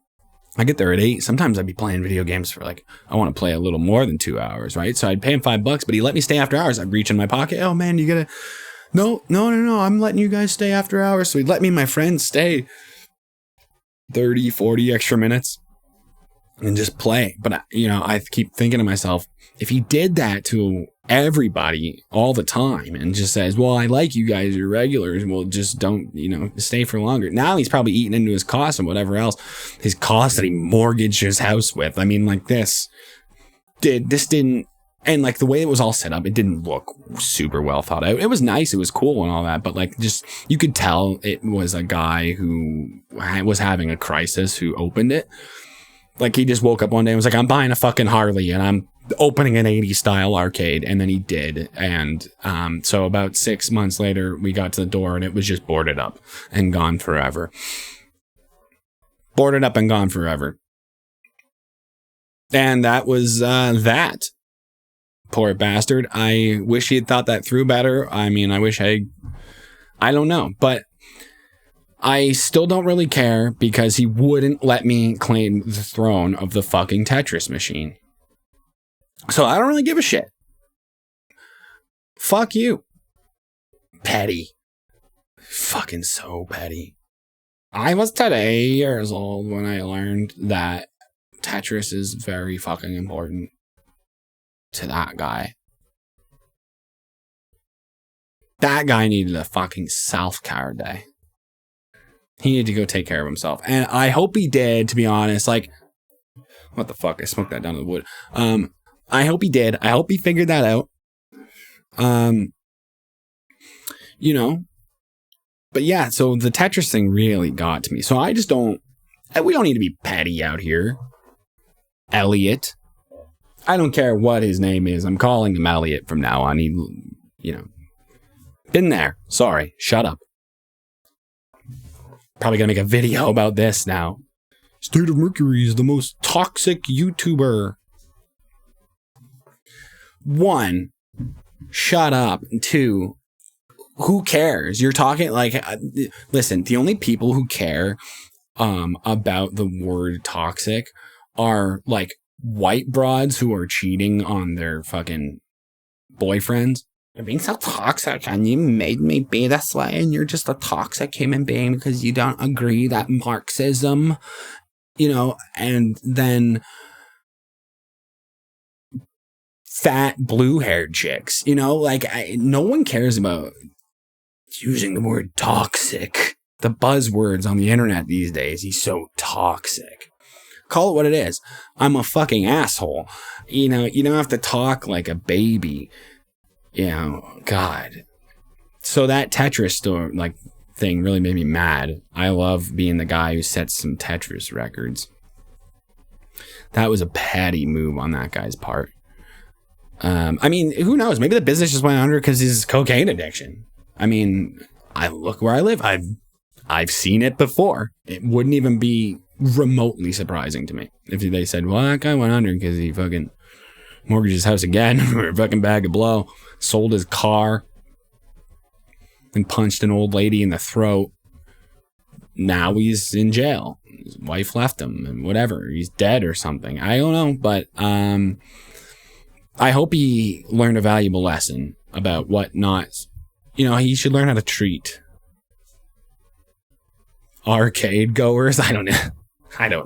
I get there at 8. Sometimes I'd be playing video games for I want to play a little more than 2 hours, right? So I'd pay him $5, but he let me stay after hours. I'd reach in my pocket. Oh man, you gotta, no. I'm letting you guys stay after hours. So he'd let me and my friends stay 30, 40 extra minutes and just play. But I keep thinking to myself, if he did that to everybody all the time and just says, well, I like you guys, you're regulars, well, just don't, stay for longer. Now he's probably eating into his costs and whatever else, his costs that he mortgaged his house with. I mean, like, this didn't, and like the way it was all set up, it didn't look super well thought out. It was nice, it was cool and all that, but like, just, you could tell it was a guy who was having a crisis who opened it. Like, he just woke up one day and was like, I'm buying a fucking Harley and I'm opening an 80s style arcade. And then he did. And so about 6 months later, we got to the door and it was just boarded up and gone forever. Boarded up and gone forever. And that was that. Poor bastard. I wish he had thought that through better. I mean, I wish I don't know. But I still don't really care because he wouldn't let me claim the throne of the fucking Tetris machine. So I don't really give a shit. Fuck you. Petty. Fucking so petty. I was today years old when I learned that Tetris is very fucking important to that guy. That guy needed a fucking self-care day. He needed to go take care of himself. And I hope he did, to be honest. Like, what the fuck? I smoked that down to the wood. I hope he did. I hope he figured that out. But yeah, so the Tetris thing really got to me. So I just don't, we don't need to be petty out here. Elliot. I don't care what his name is. I'm calling him Elliot from now on. He, been there. Sorry. Shut up. Probably gonna make a video about this now. State of Mercury is the most toxic YouTuber. 1, shut up. 2, who cares? You're talking listen, the only people who care about the word toxic are like white broads who are cheating on their fucking boyfriends. You're being so toxic and you made me be this way and you're just a toxic human being because you don't agree that Marxism, and then fat blue-haired chicks, no one cares about using the word toxic. The buzzwords on the internet these days, he's so toxic. Call it what it is. I'm a fucking asshole. You don't have to talk like a baby. God. So that Tetris store thing really made me mad. I love being the guy who sets some Tetris records. That was a petty move on that guy's part. Who knows? Maybe the business just went under because his cocaine addiction. I look where I live. I've seen it before. It wouldn't even be remotely surprising to me if they said, well, that guy went under because he fucking mortgaged his house again for a fucking bag of blow, sold his car, and punched an old lady in the throat. Now he's in jail. His wife left him and whatever. He's dead or something. I don't know, but I hope he learned a valuable lesson about what not. He should learn how to treat arcade goers. I don't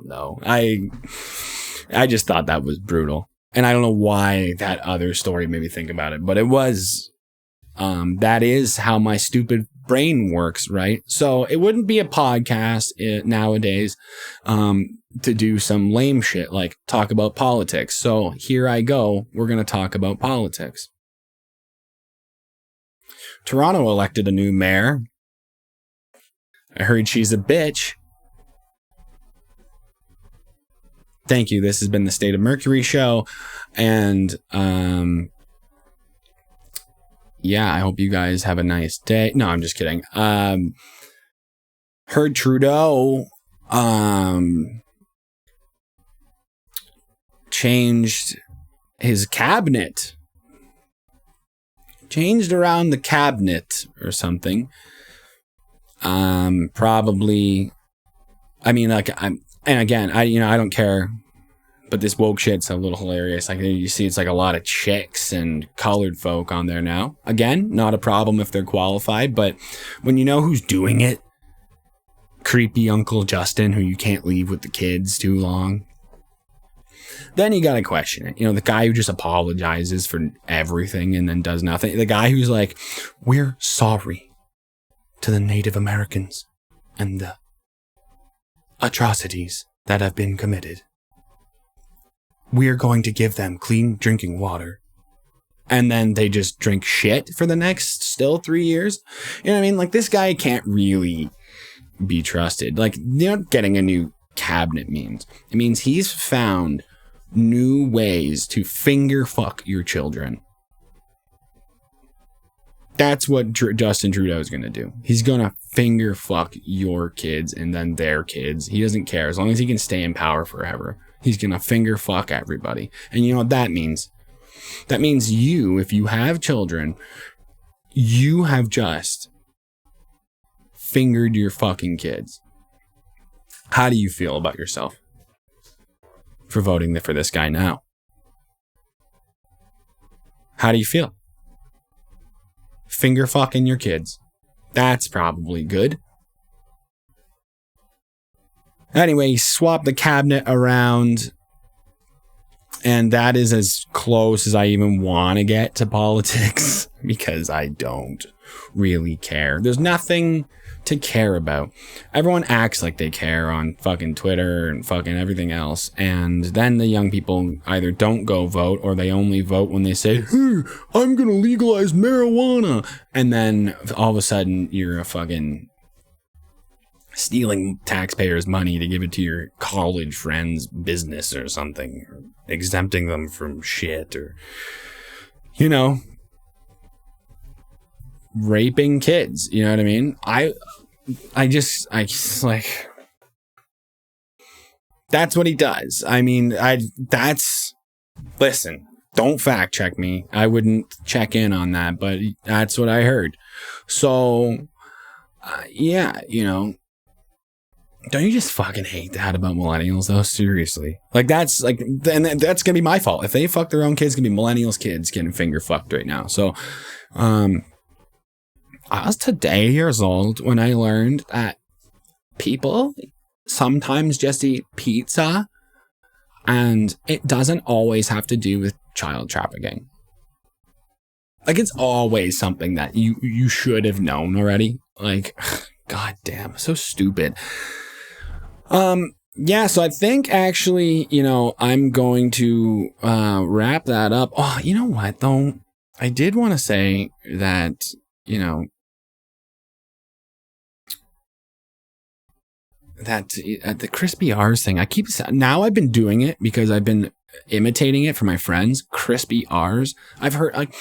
know. I just thought that was brutal. And I don't know why that other story made me think about it, but it was, that is how my stupid brain works, right? So it wouldn't be a podcast nowadays, to do some lame shit like talk about politics. So here I go. We're going to talk about politics. Toronto elected a new mayor. I heard she's a bitch. Thank you. This has been the State of Mercury show. And, I hope you guys have a nice day. No, I'm just kidding. Heard Trudeau, changed his cabinet. Changed around the cabinet or something. Probably, I don't care, but this woke shit's a little hilarious. You see, it's a lot of chicks and colored folk on there now. Again, not a problem if they're qualified, but when you know who's doing it, creepy Uncle Justin, who you can't leave with the kids too long, then you gotta question it. The guy who just apologizes for everything and then does nothing. The guy who's like, we're sorry to the Native Americans and the atrocities that have been committed. We're going to give them clean drinking water. And then they just drink shit for the next still 3 years. This guy can't really be trusted. Getting a new cabinet means. It means he's found new ways to finger fuck your children. That's what Justin Trudeau is going to do. He's going to finger fuck your kids and then their kids. He doesn't care. As long as he can stay in power forever, he's going to finger fuck everybody. And you know what that means? That means you, if you have children, you have just fingered your fucking kids. How do you feel about yourself for voting for this guy now? How do you feel? Finger fucking your kids. That's probably good. Anyway, swap the cabinet around. And that is as close as I even want to get to politics because I don't really care. There's nothing to care about. Everyone acts like they care on fucking Twitter and fucking everything else. And then the young people either don't go vote or they only vote when they say, hey, I'm going to legalize marijuana. And then all of a sudden you're a fucking stealing taxpayers' money to give it to your college friend's business or something, or exempting them from shit, or, you know, raping kids. You know what I mean? I just like, that's what he does. I mean, listen, don't fact check me. I wouldn't check in on that, but that's what I heard. So, yeah, you know, don't you just fucking hate that about millennials though? Seriously. Like, that's like, and that's gonna be my fault. If they fuck their own kids, it's gonna be millennials' kids getting finger fucked right now. So, I was today years old when I learned that people sometimes just eat pizza, and it doesn't always have to do with child trafficking. Like, it's always something that you should have known already. Like, god damn, so stupid. Yeah, so I think actually, you know, I'm going to wrap that up. Oh, you know what though? I did want to say that, you know, that the crispy R's thing, now I've been doing it because I've been imitating it for my friends. Crispy R's. I've heard, like,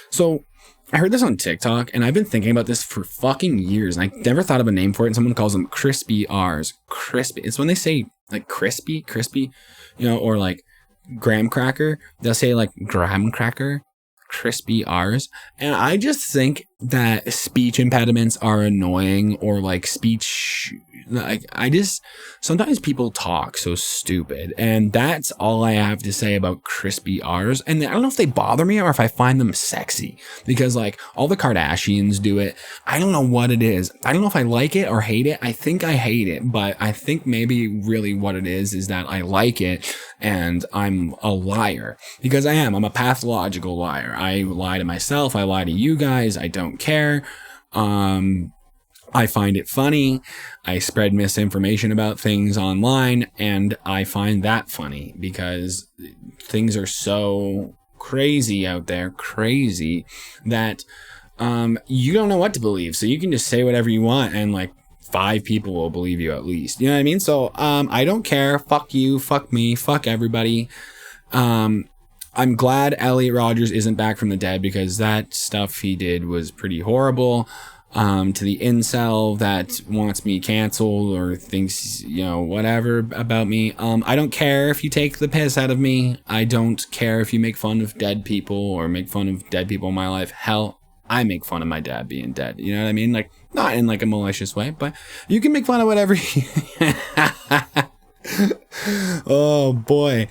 so I heard this on TikTok, and I've been thinking about this for fucking years, and I never thought of a name for it, and someone calls them crispy R's. Crispy. It's when they say, like, crispy, you know, or, like, graham cracker. They'll say, like, graham cracker, crispy R's. And I just think that speech impediments are annoying, or, like, speech... Like, sometimes people talk so stupid, and that's all I have to say about crispy R's. And I don't know if they bother me or if I find them sexy, because, like, all the Kardashians do it. I don't know what it is. I don't know if I like it or hate it. I think I hate it, but I think maybe really what it is that I like it, and I'm a liar, because I'm a pathological liar. I lie to myself. I lie to you guys. I don't care. I find it funny. I spread misinformation about things online, and I find that funny because things are so crazy out there, that you don't know what to believe. So you can just say whatever you want, and like 5 people will believe you at least. You know what I mean? So I don't care. Fuck you. Fuck me. Fuck everybody. I'm glad Elliot Rogers isn't back from the dead, because that stuff he did was pretty horrible. To the incel that wants me canceled or thinks, you know, whatever about me. I don't care if you take the piss out of me. I don't care if you make fun of dead people or make fun of dead people in my life. Hell, I make fun of my dad being dead. You know what I mean? Like, not in like a malicious way, but you can make fun of whatever. Oh boy.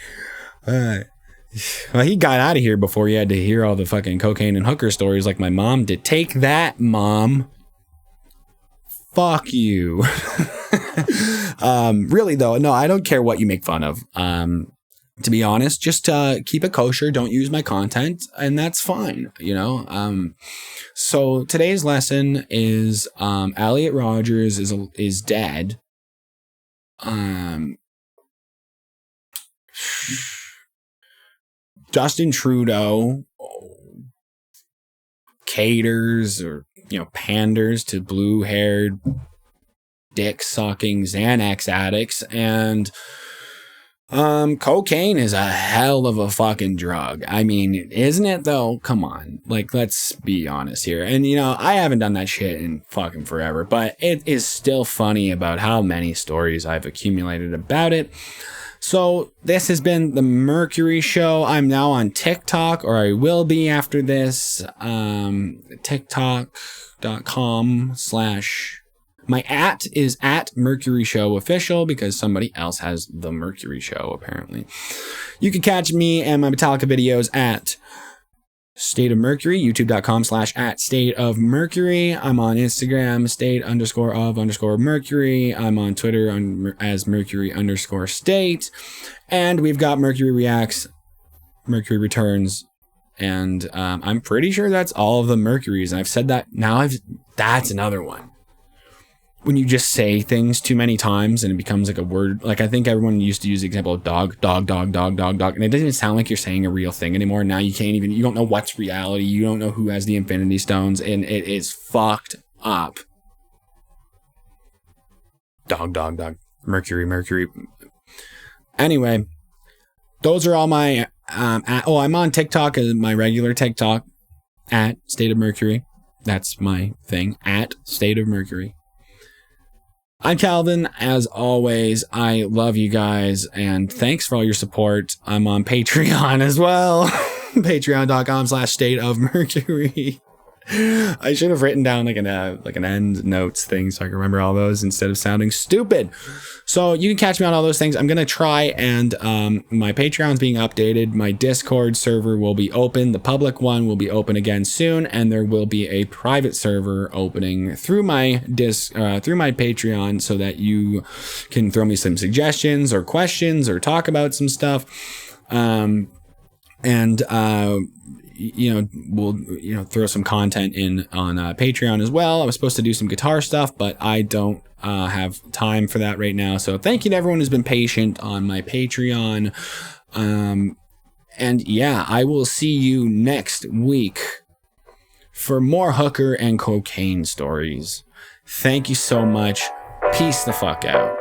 Well, he got out of here before he had to hear all the fucking cocaine and hooker stories like my mom did. Take that, Mom. Fuck you. Really, though, no, I don't care what you make fun of. To be honest, just keep it kosher. Don't use my content, and that's fine, you know? So today's lesson is Elliot Rogers is dead. Justin Trudeau caters, or, you know, panders to blue-haired, dick-sucking Xanax addicts, and cocaine is a hell of a fucking drug. I mean, isn't it though? Come on, like, let's be honest here. And, you know, I haven't done that shit in fucking forever, but it is still funny about how many stories I've accumulated about it. So this has been the Mercury Show. I'm now on TikTok, or I will be after this. TikTok.com/ my @ is @Mercury Show Official, because somebody else has the Mercury Show apparently. You can catch me and my Metallica videos at State of Mercury, youtube.com/ @State of Mercury. I'm on Instagram, state_of_Mercury. I'm on Twitter as Mercury_state. And we've got Mercury Reacts, Mercury Returns, and I'm pretty sure that's all of the Mercuries. And I've said that now. That's another one. When you just say things too many times and it becomes like a word. Like, I think everyone used to use the example of dog, and it doesn't even sound like you're saying a real thing anymore. Now you don't know what's reality. You don't know who has the Infinity Stones, and it is fucked up. Dog. Mercury. Anyway, those are all my, I'm on TikTok as my regular TikTok at State of Mercury. That's my thing, at State of Mercury. I'm Calvin. As always, I love you guys and thanks for all your support. I'm on Patreon as well. Patreon.com/stateofmercury. I should have written down like an end notes thing so I can remember all those instead of sounding stupid. So you can catch me on all those things. I'm going to try and my Patreon's being updated. My Discord server will be open. The public one will be open again soon. And there will be a private server opening through my Patreon so that you can throw me some suggestions or questions or talk about some stuff. We'll throw some content in on Patreon as well. I was supposed to do some guitar stuff, but I don't have time for that right now. So thank you to everyone who's been patient on my Patreon. And yeah, I will see you next week for more hooker and cocaine stories. Thank you so much. Peace the fuck out.